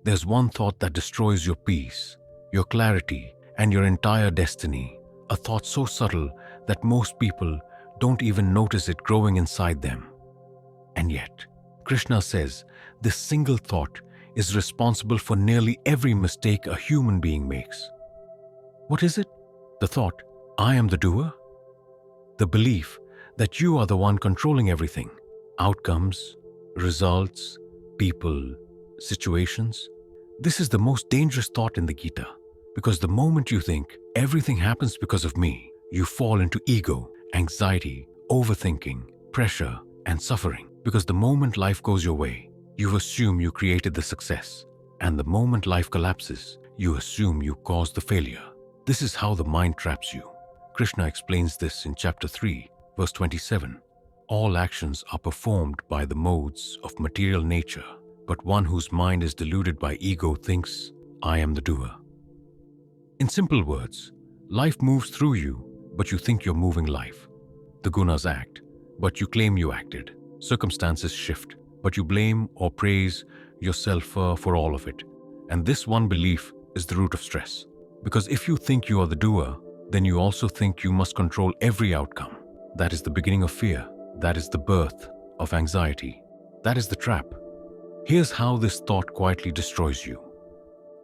There's one thought that destroys your peace, your clarity, and your entire destiny. A thought so subtle that most people don't even notice it growing inside them. And yet, Krishna says this single thought is responsible for nearly every mistake a human being makes. What is it? The thought, I am the doer? The belief that you are the one controlling everything. Outcomes, results, people, situations. This is the most dangerous thought in the Gita, because the moment you think everything happens because of me, you fall into ego, anxiety, overthinking, pressure, and suffering. Because the moment life goes your way, you assume you created the success, and the moment life collapses, you assume you caused the failure. This is how the mind traps you. Krishna explains this in chapter 3, verse 27. All actions are performed by the modes of material nature, but one whose mind is deluded by ego thinks, I am the doer. In simple words, life moves through you, but you think you're moving life. The gunas act, but you claim you acted. Circumstances shift, but you blame or praise yourself for all of it. And this one belief is the root of stress. Because if you think you are the doer, then you also think you must control every outcome. That is the beginning of fear. That is the birth of anxiety. That is the trap. Here's how this thought quietly destroys you.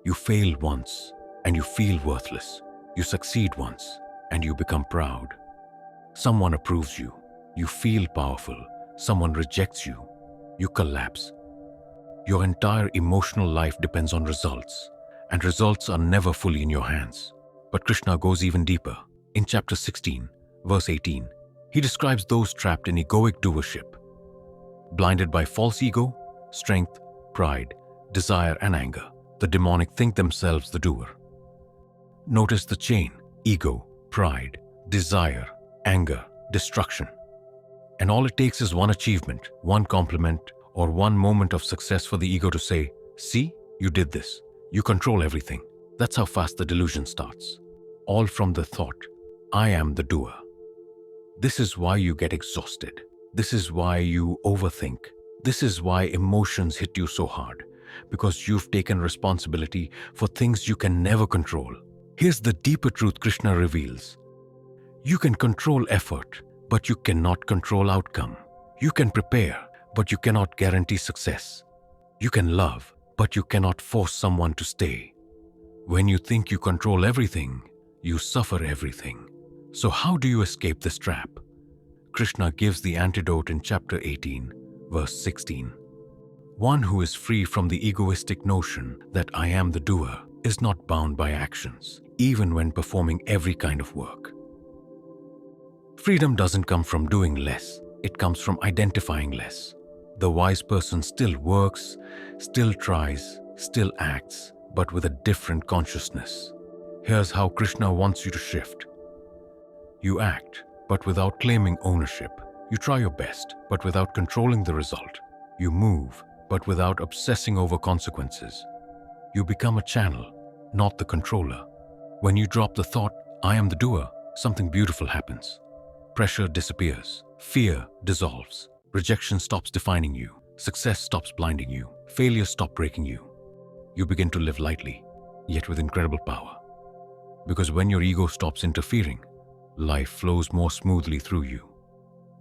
You fail once, and you feel worthless. You succeed once, and you become proud. Someone approves you. You feel powerful. Someone rejects you. You collapse. Your entire emotional life depends on results, and results are never fully in your hands. But Krishna goes even deeper. In chapter 16, verse 18, he describes those trapped in egoic doership, blinded by false ego, strength, pride, desire, and anger. The demonic think themselves the doer. Notice the chain: ego, pride, desire, anger, destruction. And all it takes is one achievement, one compliment, or one moment of success for the ego to say, see, you did this. You control everything. That's how fast the delusion starts. All from the thought, I am the doer. This is why you get exhausted. This is why you overthink. This is why emotions hit you so hard, because you've taken responsibility for things you can never control. Here's the deeper truth Krishna reveals. You can control effort, but you cannot control outcome. You can prepare, but you cannot guarantee success. You can love, but you cannot force someone to stay. When you think you control everything, you suffer everything. So how do you escape this trap? Krishna gives the antidote in chapter 18, verse 16. One who is free from the egoistic notion that I am the doer is not bound by actions, even when performing every kind of work. Freedom doesn't come from doing less, it comes from identifying less. The wise person still works, still tries, still acts, but with a different consciousness. Here's how Krishna wants you to shift. You act, but without claiming ownership. You try your best, but without controlling the result. You move, but without obsessing over consequences. You become a channel, not the controller. When you drop the thought, I am the doer, something beautiful happens. Pressure disappears. Fear dissolves. Rejection stops defining you. Success stops blinding you. Failure stops breaking you. You begin to live lightly, yet with incredible power. Because when your ego stops interfering, life flows more smoothly through you.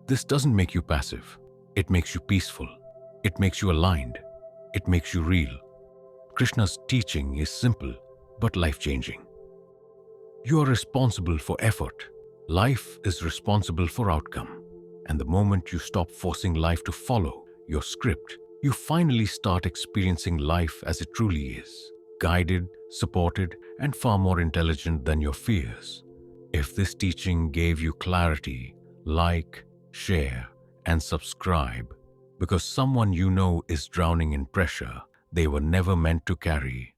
This doesn't make you passive. It makes you peaceful. It makes you aligned. It makes you real. Krishna's teaching is simple, but life-changing. You are responsible for effort. Life is responsible for outcome. And the moment you stop forcing life to follow your script, you finally start experiencing life as it truly is, guided, supported, and far more intelligent than your fears. If this teaching gave you clarity, like, share, and subscribe, because someone you know is drowning in pressure they were never meant to carry.